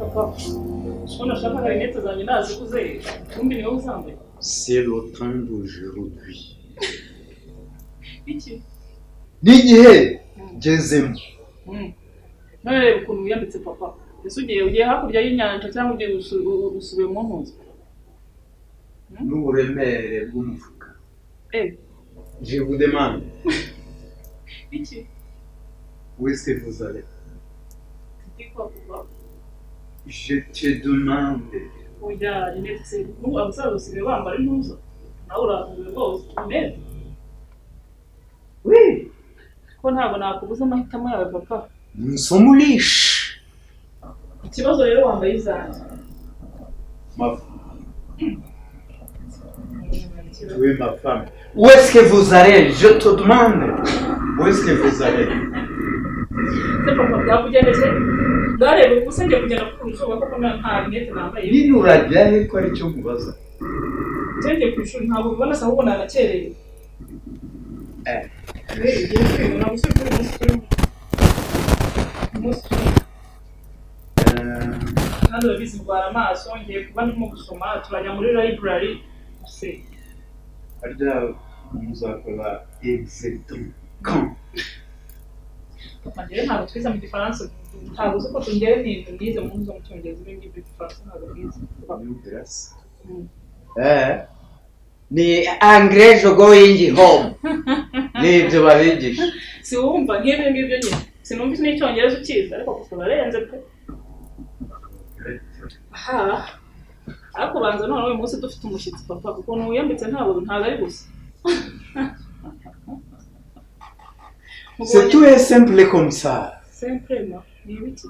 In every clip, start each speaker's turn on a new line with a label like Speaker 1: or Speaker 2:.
Speaker 1: Papa, unashaka rinete zanjye nazikuze. Kumbi ni wowe uzambaye.
Speaker 2: C'est le temps d'aujourd'hui.
Speaker 1: Iki?
Speaker 2: N'igihe ngezemo.
Speaker 1: None ukuntu wiyambitse papa. Ese ugiye hakurya y'inyanja cyangwa ugiye usubiye mu mpunzi?
Speaker 2: N'uburemere bw'umufuka. Je vous demande.
Speaker 1: Iki?
Speaker 2: Où est-ce que vous allez?
Speaker 1: C'était quoi papa?
Speaker 2: Je te demande.
Speaker 1: Oya, rinete se. N'ubu abasaza basigaye bambara impuzu. Nawe uravuye rwose. Rinete?
Speaker 2: Oui.
Speaker 1: Ko ntabwo nakubuza amahitamo yawe papa.
Speaker 2: Nous sommes riches.
Speaker 1: Ikibazo rero wambaye izanjye.
Speaker 2: Ma femme. Tu es ma femme. Où est-ce que vous allez? Je te demande. Où est-ce que vous allez?
Speaker 1: C'est papa byakugendetse. Ndareba gusa ngiye kugenda ku ruzuba kuko nta rinete nambaye.
Speaker 2: Nini urajya he ko ari cyo mubaza?
Speaker 1: Tujye ku ishuri ntabwo ubona se ahubwo nagakereye. Hano urabizi ndwara amaso ngiye kuba ndimo gusoma turajya muri library se
Speaker 2: arya muzakora exactement quand
Speaker 1: Papa ntabwo twize mu gifaransa ntabwo uzi ko tungere nize mu nzo mu cyongereza ibindi by'igifaransa ntabwo bize
Speaker 2: ni anglais going home nibyo babigisha
Speaker 1: si wumva nk'ibyo ngibyo nyine sinumva n'icyongereza ukiza ariko gusa urarenze pe ariko banza none uyu munsi dufite umushyitsi papa kuko n'uyambitse ntabwo ari gusa
Speaker 2: c'est tout est simple comme ça
Speaker 1: simplement ni ibiki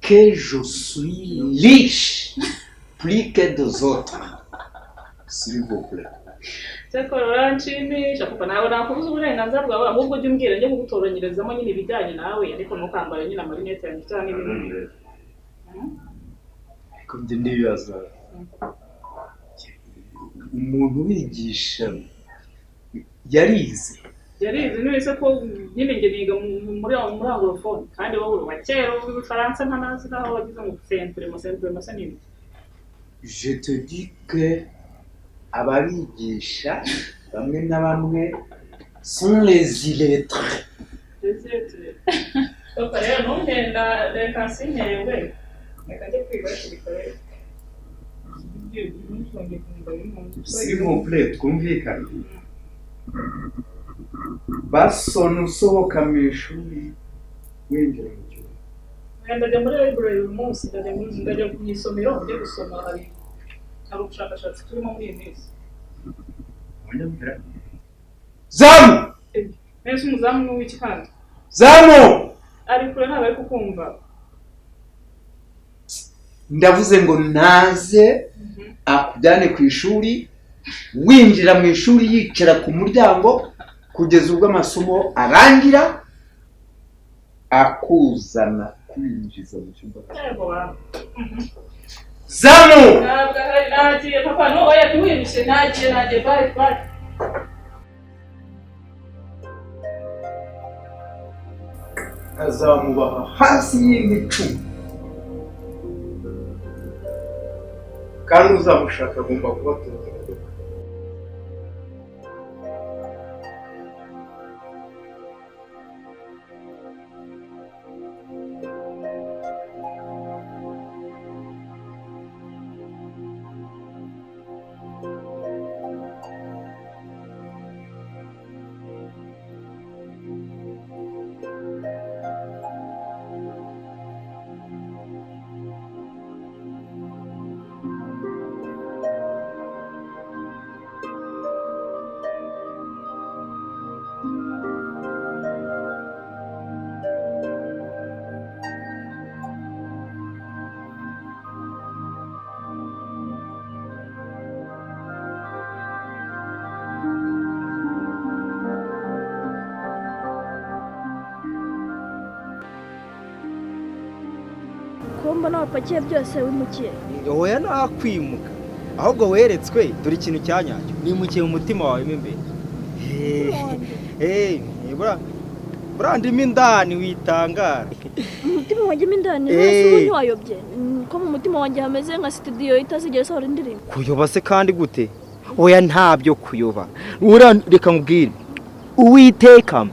Speaker 2: que je suis riche plus que des autres s'il vous plaît
Speaker 1: cyakora uranshimisha papa nawe nakubuza uburenganzira bwawe ahubwo ujye umbwira njye kugutoranyirizamo nyine ibijyanye nawe ariko ntukambara nyine amarinete yanjye cyangwa n'ibindi
Speaker 2: ariko njye ndibaza umuntu wigisha yarize
Speaker 1: nese ko nyine njye niga muri anglophone kandi wowe wa kera uvuga igifaransa ntanazi naho wagize ngo simple se n'ibiki
Speaker 2: je te dis que ababigisha bamwe na bamwe sont les illettrés.
Speaker 1: Papa rero ntumpenda reka sinyewe reka njye kwiga kibikore
Speaker 2: s'il vous plaît twumvikane basona usohoka mu ishuri winjira mu cyumba
Speaker 1: ndajya muri library uyu munsi ndajya mu isomero njye gusoma hari ubushakashatsi turimo muri iyi minsi
Speaker 2: zamu
Speaker 1: nese umuzamu ni uw'iki kandi
Speaker 2: zamu
Speaker 1: ari kure ntabwo ari kukumva
Speaker 2: ndavuze ngo naze akujyane ku ishuri winjira mu ishuri yicara ku muryango kugeza ubwo amasomo arangira akuzana kwinjiza mu cyumba zamu
Speaker 1: nagiye papa no oya ntiwirushye nagiye bye
Speaker 2: azamubaha hasi y'imicu kandi uzamushaka agomba kuba tuzi
Speaker 3: kumba n'abapakiye byose wimukiye
Speaker 4: oya nakwimuka ahubwo weretswe dore ikintu cyanyacyo nimukiye mu mutima wawe imbere burandimo indani witangara
Speaker 3: umutima wanjye mo indani wese ubu ntiwayobye ko mu mutima wanjye hameze nka studio itazigera isohora indirimbo.
Speaker 4: Kuyoba se kandi gute? Oya ntabyo kuyoba. Reka nkubwire. Uwiteka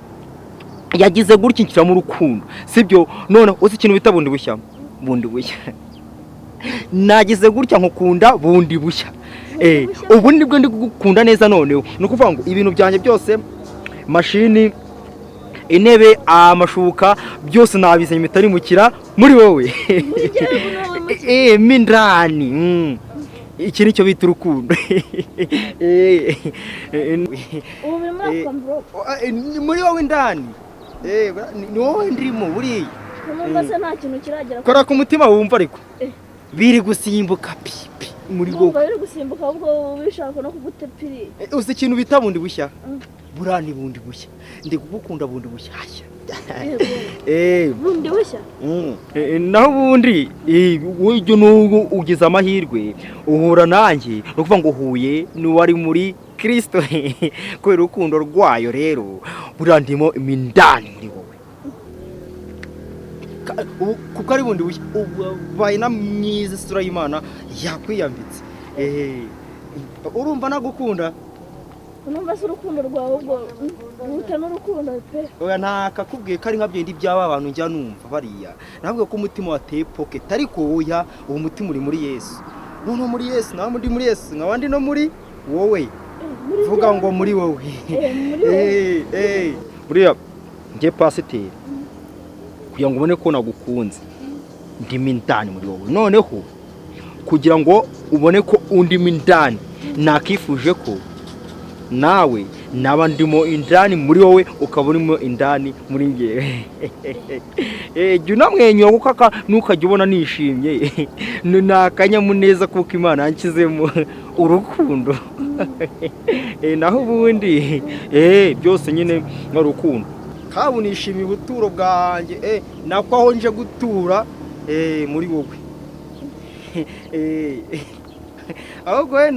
Speaker 4: yagize gutya nshyira mu rukundo. Sibyo none uzi ikintu bita bundi bushya. Bundi bushya. Nagize gutya nkukunda bundi bushya. Ubu nibwo ndi gukunda neza noneho. Nukuvuga ngo ibintu byanjye byose mashini intebe amashuka byose nabizanye mitari mukira muri wowe. Mindani. Iki nicyo bita urukundo. Muri wowe indani. Ni wowe ndimo buriya.
Speaker 3: Numva se nta kintu kiragera.
Speaker 4: Kora ku mutima wumva ariko. Biri gusimbuka pipi muri wowe.
Speaker 3: Numva biri gusimbuka ahubwo bishaka no kugutepiri.
Speaker 4: Uzi ikintu bita bundi bushya? Burani bundi bushya. Ndi kugukunda bundi bushyashya.
Speaker 3: Bundi bushya?
Speaker 4: Naho bundi ujye n'ubwo ugize amahirwe uhura nanjye no kuvuga ngo uhuye n'uwari muri Kristo kubera urukundo rwayo rero burandimo imindani muri wowe. Kuko ari bundi bushya ubaye na myiza isura y'Imana yakwiyambitse. Urumva nagukunda?
Speaker 3: Numva se urukundo rwawe ubwo ruta n'urukundo pe.
Speaker 4: Oya nakakubwiye ko ari nka byendi byaba abantu njya numva bariya. Nabwiye ko umutima wateye pocket ariko oya uwo mutima uri muri Yesu. None muri Yesu nawe ndi muri Yesu nkabandi no muri wowe. Vuga ngo muri wowe. Buriya ngiye pasiteri kugira ngo ubone ko nagukunze ndimo indani muri wowe. Noneho kugira ngo ubone ko undi mindani nakifuje ko nawe naba ndimo indani muri wowe ukaba urimo indani muri ngewe. Jya unamwenyura kuko ntukajya ubona nishimye. Ni akanyamuneza kuko Imana yanshyizemo urukundo. Naho ubundi byose nyine nk'urukundo. Kabu nishimiye ubuturo bwanjye nako aho nje gutura muri wowe. Ahubwo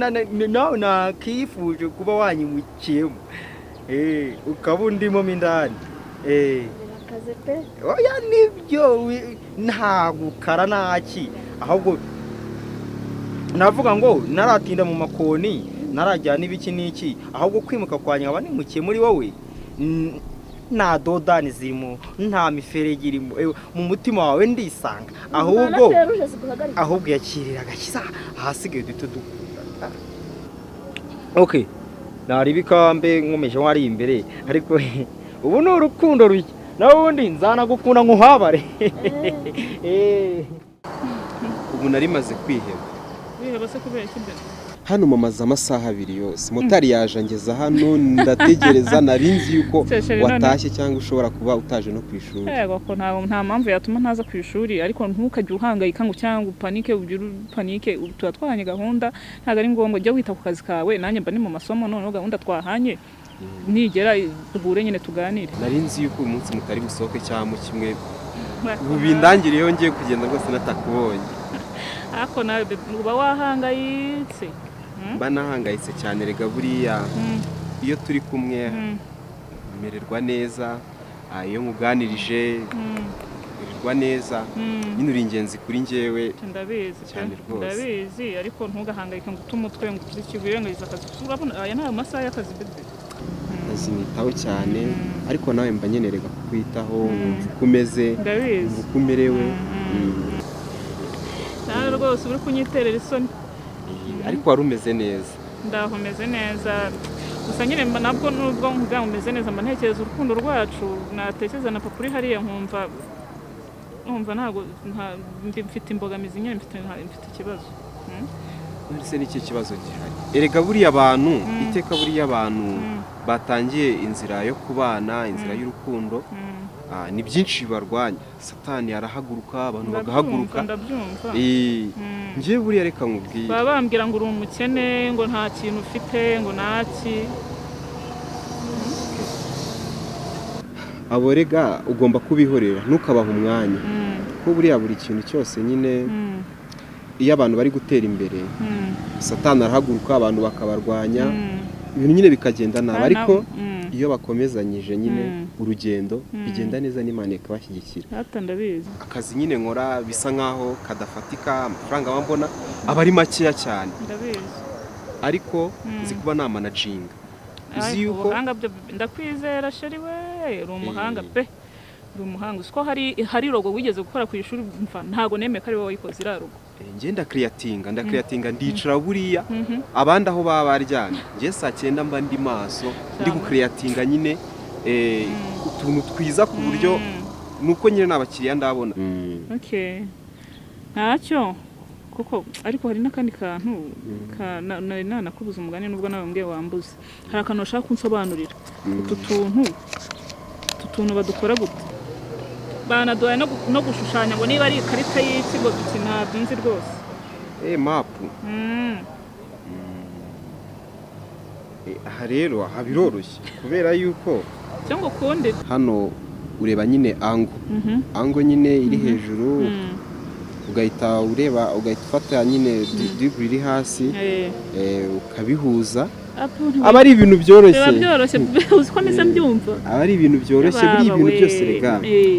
Speaker 4: nawe nakifuje kuba wanyimukiyemo ukaba undimo mindani.
Speaker 3: Akaze pe.
Speaker 4: Oya nibyo nta gukara naki ahubwo navuga ngo naratinda mu makoni narajyana ibiki niki ahubwo kwimuka kwa nyaba nimukiye muri wowe. Nta dodani zirimo nta miferege irimo mu mutima wawe ndisanga ahubwo yakirira agakiza ahasigaye duto dukunda. Okay naribika mbe nkomeje wari imbere ariko ubu ni urukundo ruke nabundi nzanagukunda nkuhabare.
Speaker 5: Ubu nari maze kwiheba.
Speaker 1: Wiheba se kubera iki mbere?
Speaker 5: Hano mamaze amasaha 2 yose motari yaje angeza hano ndategereza narinzi yuko watashye cyangwa ushobora kuba utaje no kwishuri.
Speaker 1: Yego ko nta mpamvu yatuma ntaza kwishuri ariko ntukajye uhangayika ngo cyangwa upanike upanike twahanye gahunda ntago ari ngombwa jya wita ku kazi kawe nanjye mba ni mu masomo none gahunda twahanye nigera duhure nyine tuganire.
Speaker 5: Narinzi yuko uyu munsi mutari busohoke cyangwa kimwe ubindangiriyeho ngiye kugenda rwose natakubonye.
Speaker 1: Ako nawe uba wahangayitse.
Speaker 5: Mba nahangayitse cyane rega buriya iyo turi kumwe mererwa neza iyo muganirije mererwa neza nyine uri ingenzi kuri njyewe.
Speaker 1: Ndabizi ariko ntugahangayike ngo utumutwe ngo uzikibirengeza akazi urabona aya nta masaha y'akazi bebe.
Speaker 5: Azinitaho cyane ariko nawe mba nyenerega kukwitaho kumeze umerewe.
Speaker 1: Nawe rwose uri kunyiterera isoni
Speaker 5: ariko wari umeze neza.
Speaker 1: Ndaho meze neza gusa nyine nabwo nubwo nkuga umeze neza mba ntekereza urukundo rwacu natekereza na papa uri hariya nkumva ntago mfite imbogamizi nyine mfite ikibazo.
Speaker 5: Ndetse n'iki kibazo gihari erega buriya abantu iteka buriya abantu batangiye inzira yo kubana inzira y'urukundo ni byinshi bibarwanya. Satani arahaguruka abantu bagahaguruka. Ngiye buriya reka nkubwiye
Speaker 1: baba bambwira ngo uri umukene ngo nta kintu ufite ngo naki.
Speaker 5: Abo rega ugomba kubihorera ntukabaha umwanya ko buriya buri kintu cyose nyine iyo abantu bari gutera imbere Satani arahaguruka abantu bakabarwanya ibintu nyine bikagenda nabi, ariko
Speaker 1: Mm.
Speaker 5: iyo bakomezanyije nyine
Speaker 1: Mm.
Speaker 5: urugendo bigenda neza, n'Imana ikabashyigikira.
Speaker 1: hata ndabizi
Speaker 5: Akazi nyine nkora bisa nkaho kadafatika, amafaranga mbona aba ari makeya cyane,
Speaker 1: ndabizi
Speaker 5: ariko nzi kuba nta manajinga. Uzi yuko
Speaker 1: ubuhanga byo ndakwizera sheri we uri umuhanga pe uri umuhanga uzi ko hari rogo wigeze gukora ku ishuri mfa ntago nemeye ko ari wowe wayikoze iriya rogo
Speaker 5: njye ndakreatinga ndicara buriya abandi aho baba baryamye, njye saa 9 mba ndi maso ndi gukreatinga nyine utuntu twiza ku buryo nuko nyine n'abakiriya ndabona.
Speaker 1: okay ntacyo kuko ariko hari n'akandi kantu nari nakubuza umugani nubwo nawe mbwiye wambuze, hari akantu bashaka kunsobanurira utu tuntu badukora gute, banaduhaye no gushushanya ngo niba ari ikarita y'ikigo dukina byinshi rwose
Speaker 5: mapu. Aha rero aha biroroshye kubera yuko
Speaker 1: cyangwa ukundi
Speaker 5: hano ureba nyine ango nyine iri hejuru, ugahita ureba ugahita ufata nyine degree iri hasi ukabihuza, aba ari ibintu byoroshye
Speaker 1: uzi ko nise mbyumva,
Speaker 5: aba ari ibintu byoroshye. buri ibintu byose rega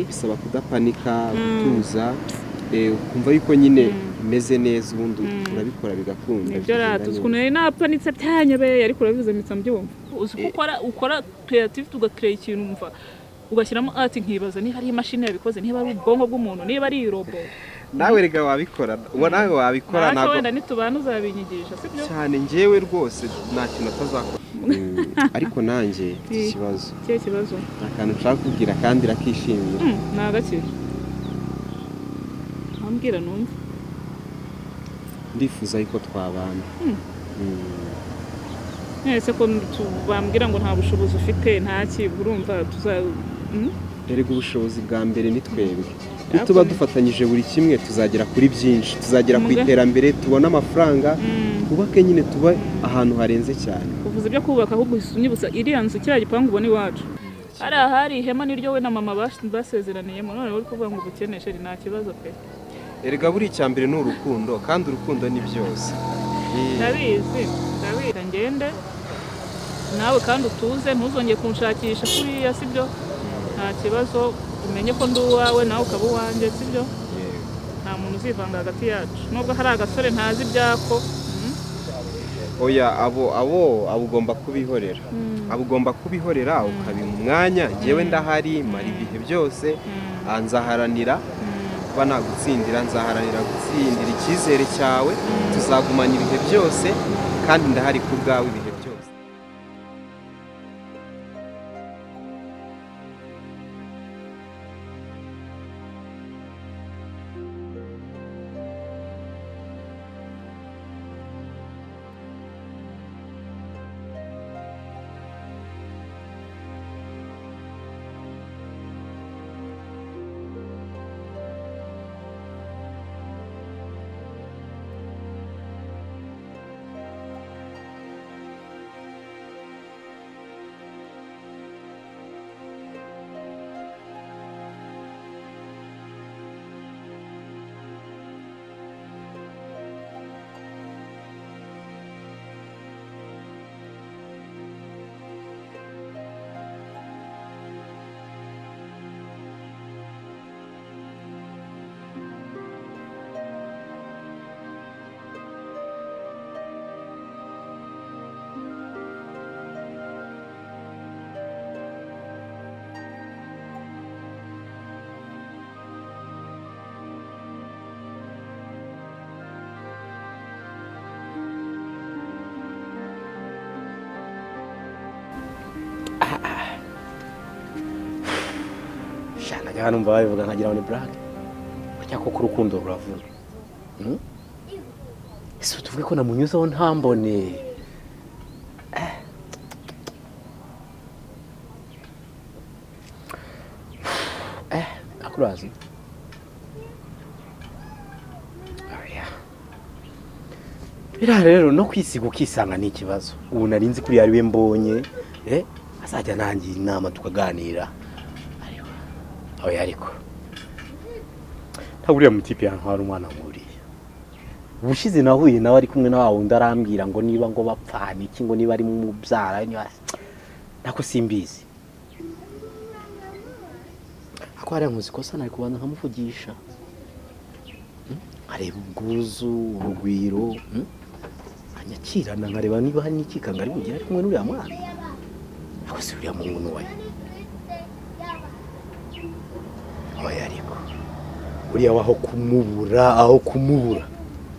Speaker 5: bisaba kudapanika, gutuza, ukumva yuko nyine umeze neza, ubundi urabikora bigakunda.
Speaker 1: nibyo ratuzi ukuntu nari napanitse byanyobeye, ariko urabivuze mpita mbyumva. uzi ko ukora creative ugakrea ikintu umva ugashyiramo art, nkibaza niba ari imashini yabikoze, niba ari ubwonko bw'umuntu, niba ari robo.
Speaker 5: nawe rega wabikora, nawe wabikora,
Speaker 1: ntabwo wenda nitubana uzabinyigisha sibyo
Speaker 5: cyane. njyewe rwose nta kintu atazakora. ariko nanjye ikibazo
Speaker 1: kihe kibazo
Speaker 5: akantu nshaka kubwira kandi rakishimira
Speaker 1: ni agakira ambwira numva
Speaker 5: ndifuza yuko twabana.
Speaker 1: ese ko bambwira ngo nta bushobozi ufite ntaki urumva
Speaker 5: erega ubushobozi bwa mbere ni twebwe, tuba dufatanyije buri kimwe tuzagera kuri byinshi, tuzagera ku iterambere, tubona amafaranga, twubake nyine tuba ahantu harenze cyane.
Speaker 1: uvuze ibyo kubaka ahubwo unyibutsa iriya nzu kiriya gipangu ubona iwacu hariya hari ihema niryo we na mama basezeraniyemo, none uri kuvuga ngo ubukeneshe nta kibazo pe.
Speaker 5: erega buri icya mbere ni urukundo, kandi urukundo ni byose.
Speaker 1: ndabizi ngende nawe kandi utuze, ntuzongeye kunshakisha kuriya sibyo, nta kibazo, umenye ko ndi uwawe nawe ukaba uwanjye sibyo. nta muntu uzivanga hagati yacu, nubwo hari agasore ntazi ibyako.
Speaker 5: oya abo ugomba kubihorera, ugomba kubihorera ukabima umwanya. njyewe ndahari mara ibihe byose, nzaharanira kuba nagutsindira, nzaharanira gutsindira icyizere cyawe, tuzagumana ibihe byose, kandi ndahari ku bwawe ibihe byose.
Speaker 4: najyaga numva babivuga nkagira ngo ni black, cyangwa ko urukundo ruravuna. ese tuvuge ko namunyuzeho ntambone. akurazi biriya rero no kwisiga ukisanga ni ikibazo. ubu nari nzi kuri yari we mbonye azajya nangira inama tukaganira. oya ariko ntabwo uriya mutipe yantwara umwana nkuriya.
Speaker 6: ubushize nahuye nawe ari kumwe na wa wundi arambwira ngo niba ngo bapfana iki ngo niba ari mu byara nako simbizi ako hariya nkuzi kosa nari kubanza nkamuvugisha areba ubwuzu urugwiro anyakirana nkareba niba hari n'ikikanga ari bugira ari kumwe n'uriya mwana ako si uriya mungu n'uwaye oya ariko uriya waho kumubura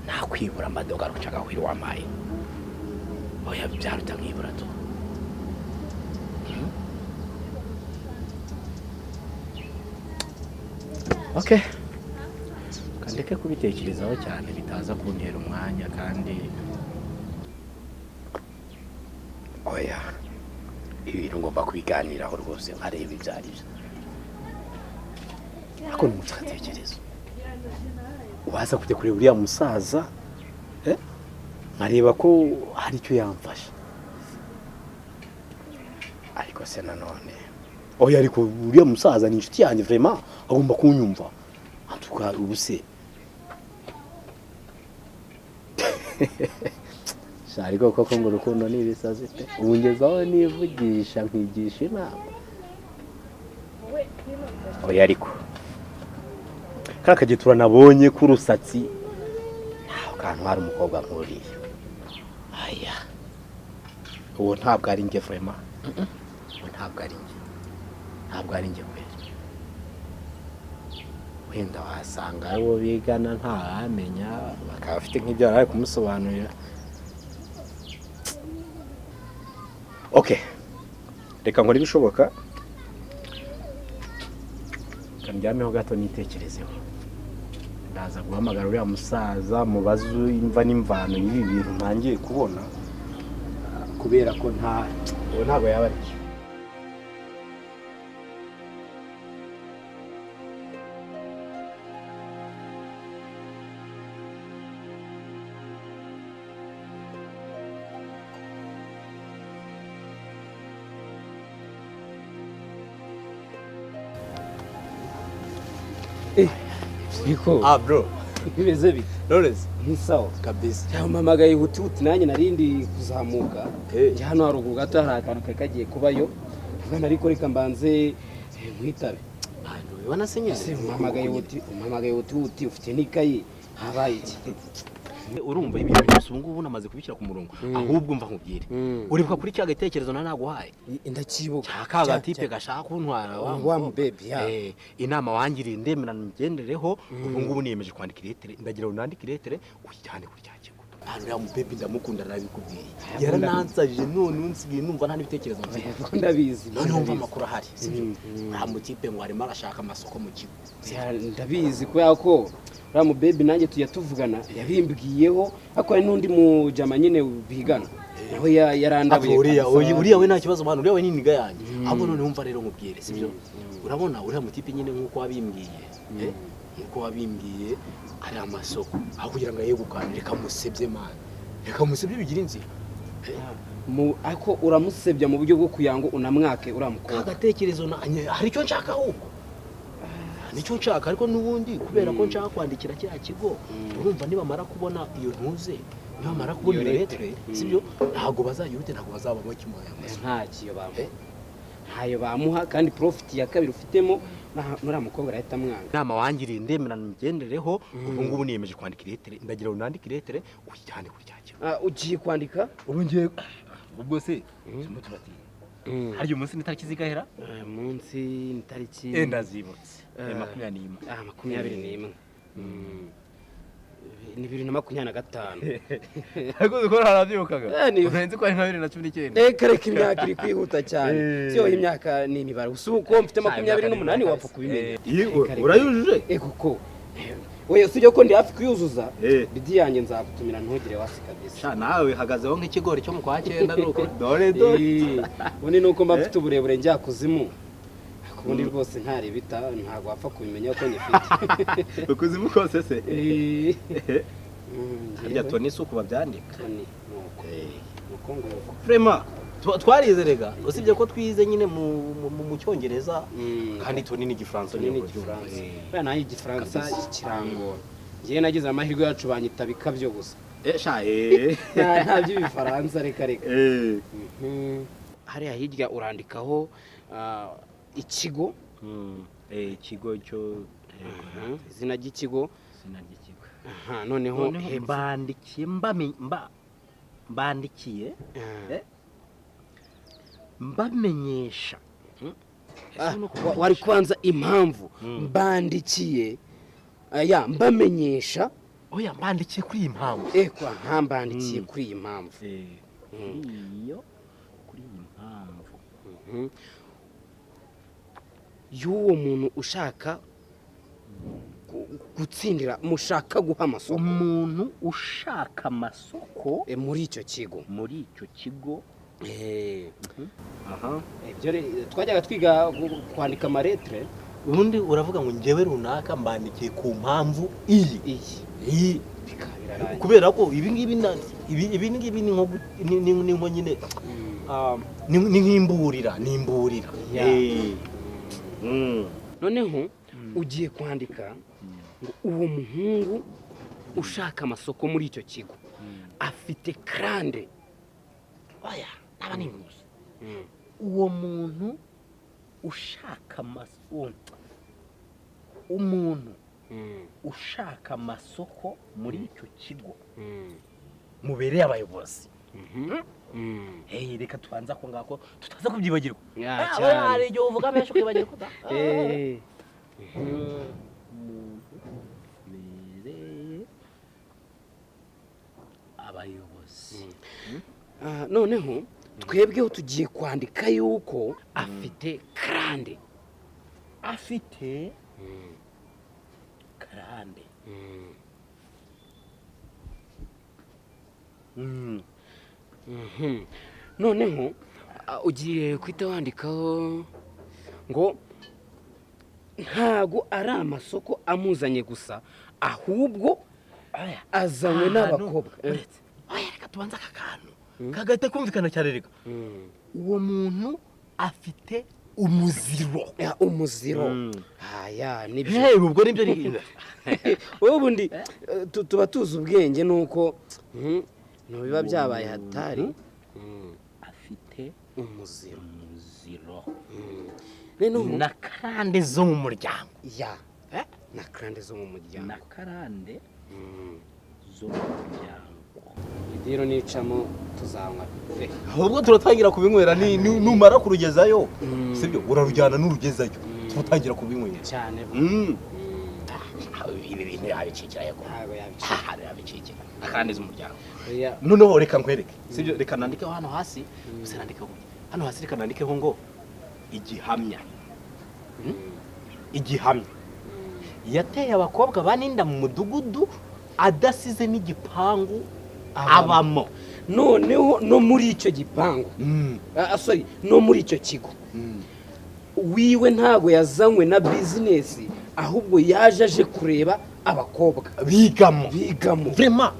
Speaker 6: nakwibura amadoga arucaga hwiri wamaye oya byaruta nkibura tu okay kandeke kubitekerezaho cyane bitaza kuntera umwanya kandi oya ibintu ngomba kubiganiraho rwose nkareba ibyo ari byo ako ni umutekerezo waza kujya kureba uriya musaza nkareba ko hari icyo yamfasha ariko se nanone oya ariko uriya musaza ni inshuti yanjye vraiment agomba kunyumva antuka ubuse shari koko ngo urukundo ni ibisazi pe ungezaho nivugisha nkigisha inama oya ariko kakagiye turanabonye ku rusatsi ntaho kantu hari umukobwa nkuriya aya uwo ntabwo ari njye vraiment ntabwo ari njye kwera wenda wasanga abo bigana ntaramenya bakaba bafite nk'ibyo bari kumusobanurira okay reka nkore ibishoboka kanjyameho gato nitekerezeho ndaza guhamagara uriya musaza mubaze imva n'imvano y'ibi bintu ntangiye kubona kubera ko ntabwo yaba ari
Speaker 7: Niko
Speaker 6: bro
Speaker 7: bimeze bite
Speaker 6: Knowless
Speaker 7: ni sawa
Speaker 6: kabisa
Speaker 7: yampamagaye huti nanjye narindi kuzamuka njye hano haruguru gato hari akantu kagiye kubayo mwana ariko reka mbanze mwitabe
Speaker 6: ubona se nyine
Speaker 7: umpamagaye huti ufite n'ikayi habaye iki
Speaker 6: urumva ibintu byose ubu ngubu namaze kubishyira ku murongo ahubwo mva nkubwire uribuka kuri cya gatekerezo naguhaye
Speaker 7: ndakibuka
Speaker 6: ka gatipe gashaka kuntwara
Speaker 7: wa mubebi ya
Speaker 6: inama wangiriye ndemera ngendereho ubu ngubu niyemeje kwandika iretere ndagira ngo nandike iretere kujyane kuri cya kigo hano ya mubebi ndamukunda narabikubwiye yaranansajije none unsigiye numva nta n'ibitekerezo mfite
Speaker 7: ndabizi
Speaker 6: none wumva amakuru ahari sibyo nta mutipe ngo arimo arashaka amasoko mu kigo
Speaker 7: ndabizi kubera ko uriya mubebi nanjye tujya tuvugana yabimbwiyeho ariko hari n'undi mujama nyine bigana nawe yarandabuye
Speaker 6: uriya we nta kibazo mwana uriya we ni niga yanjye ahubwo none wumva rero nkubwire sibyo urabona uriya mutipe nyine nk'uko wabimbwiye ari amasoko aho kugira ngo ayegukane reka musebye mwana reka musebye bigira inzira
Speaker 7: ariko uramusebya mu buryo bwo kugira ngo unamwake uriya mukobwa
Speaker 6: agatekerezo hari icyo nshaka ahubwo nicyo nshaka ariko n'ubundi kubera ko nshaka kwandikira kiriya kigo urumva nibamara kubona iyo ntuze nibamara kubona iyo letre sibyo ntabwo bazayirute ntabwo bazabamo kimoya
Speaker 7: ntayo bamuha kandi profit ya kabiri ufitemo nuriya mukobwa arahita amwanga
Speaker 6: inama wangiriye ndemera ngendereho ubu ngubu niyemeje kwandika iretere ndagira ngo nandike iretere ujyane kuri cya kigo
Speaker 7: ugiye kwandika
Speaker 6: ubu ngiye ubwo se tubatiye hari umunsi ni tariki zigahera
Speaker 7: munsi ni tariki
Speaker 6: ndazibutse
Speaker 7: 21 ni 2025
Speaker 6: ariko dukora harabyukaga urenze ko ari 2019
Speaker 7: kareka imyaka iri kwihuta cyane siyo imyaka ni imibare usuko mfite 28 wapfa kubimenya
Speaker 6: urayujuje
Speaker 7: kuko oya usibye ko ndi hafi kuyuzuza bidi yanjye nzagutumira ntugire wasi kabisa
Speaker 6: nawe hagazeho nk'ikigori cyo mu kwa 9 nuko dore
Speaker 7: ubundi nuko mba mfite uburebure njya kuzimu kubundi rwose ntari bita ntago wapfa kubimenya ko nyifite
Speaker 6: ukuzimu kose se harya toni isuku babyandika
Speaker 7: nuko ngo
Speaker 6: vraiment twarize rega usibye ko twize nyine mu cyongereza kandi toni ni igifaransa
Speaker 7: bana igifaransa kirangora ngewe nagize amahirwe yacu banyita bikabyo gusa
Speaker 6: esha
Speaker 7: nta by'ibifaransa reka reka hariya hirya urandikaho ikigo
Speaker 6: ikigo cyo
Speaker 7: izina ry'ikigo noneho
Speaker 6: bandikiye mbamenyesha
Speaker 7: wari kubanza impamvu mbandikiye mbamenyesha
Speaker 6: oya mbandikiye kuri iyi mpamvu
Speaker 7: kwa mbandikiye kuri iyi mpamvu
Speaker 6: kuri iyi mpamvu
Speaker 7: y'uwo muntu ushaka gutsindira mushaka guha amasoko
Speaker 6: umuntu ushaka amasoko
Speaker 7: muri icyo kigo ibyo twajyaga twiga kwandika amaletire
Speaker 6: ubundi uravuga ngo njyewe runaka mbandikiye ku mpamvu iyi kubera ko ibi ngibi ni nko nyine ni nk'imburira
Speaker 7: noneho ugiye kwandika ngo uwo muhungu ushaka amasoko muri icyo kigo afite karande
Speaker 6: oya naba nibuze uwo muntu ushaka amasoko umuntu ushaka amasoko muri icyo kigo mubereye abayobozi reka tubanza ko ngako tutaza kubyibagirwa hari igihe uvuga menshi ukibagirwa bereye abayobozi
Speaker 7: noneho twebweho tugiye kwandika yuko afite karande noneho ugiye kwita wandikaho ngo ntago ari amasoko amuzanye gusa ahubwo azanywe n'abakobwa
Speaker 6: reka tubanze aka kantu kagahita kumvikana cyane reka uwo muntu afite umuziro
Speaker 7: nibyo
Speaker 6: ubwo nibyo
Speaker 7: ubundi tuba tuzi ubwenge nuko biba byabaye hatari
Speaker 6: afite
Speaker 7: umuziro
Speaker 6: na karande zo mu muryango
Speaker 7: na karande zo mu muryango rero nicamo tuzanywa
Speaker 6: ahubwo turatangira kubinywera numara kurugezayo sibyo urarujyana n'urugezayo turatangira kubinywera
Speaker 7: cyane
Speaker 6: ibi bintu yabicikira yego yabicikira akarande z'umuryango
Speaker 7: Oya.
Speaker 6: noneho reka nkwereke sibyo reka nandikeho hano hasi gusa nandikeho hano hasi reka nandikeho ngo igihamya yateye abakobwa baninda mu mudugudu adasize n'igipangu abamo
Speaker 7: noneho no muri icyo gipangu no muri icyo kigo wiwe ntago yazanywe na bizinesi ahubwo yaje aje kureba abakobwa
Speaker 6: bigamo
Speaker 7: vraiment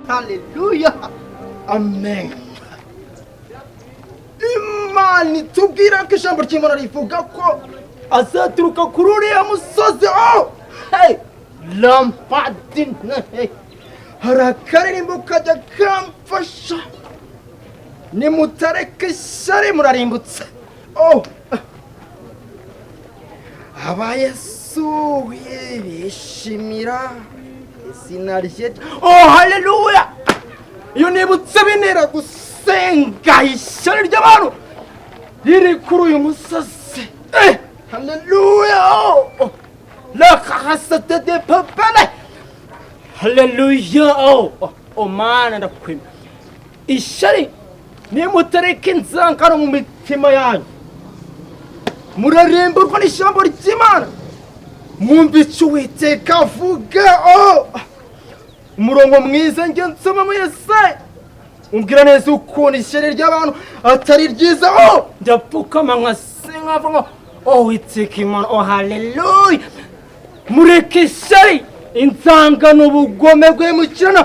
Speaker 6: Hallelujah. Amen.
Speaker 4: mani tubwira ko ijambo ry'Imana rivuga ko azaturuka kuri uriya musozi hey lampadina hey hari akaririmbo kajya kamfasha nimutareke ishyari murarimbutse aba Yesu bishimira izina rye haleluya iyo nibutse binera gusenga ishyari ry'abantu riri kuri uyu musozi haleluya la kahasate de papane haleluya mana ndakwima ishyari nimutareke inzangano mu mitima yanyu murarimburwa n'ijambo ry'Imana mwumva icyo Uwiteka avuga umurongo mwiza njye nsoma mu Yesaya umbwira neza ukuntu ishyari ry'abantu atari ryiza ndapfukama nkasenga avuga Uwiteka Imana haleluya mureke ishyari inzangano ubugome bw'imukirana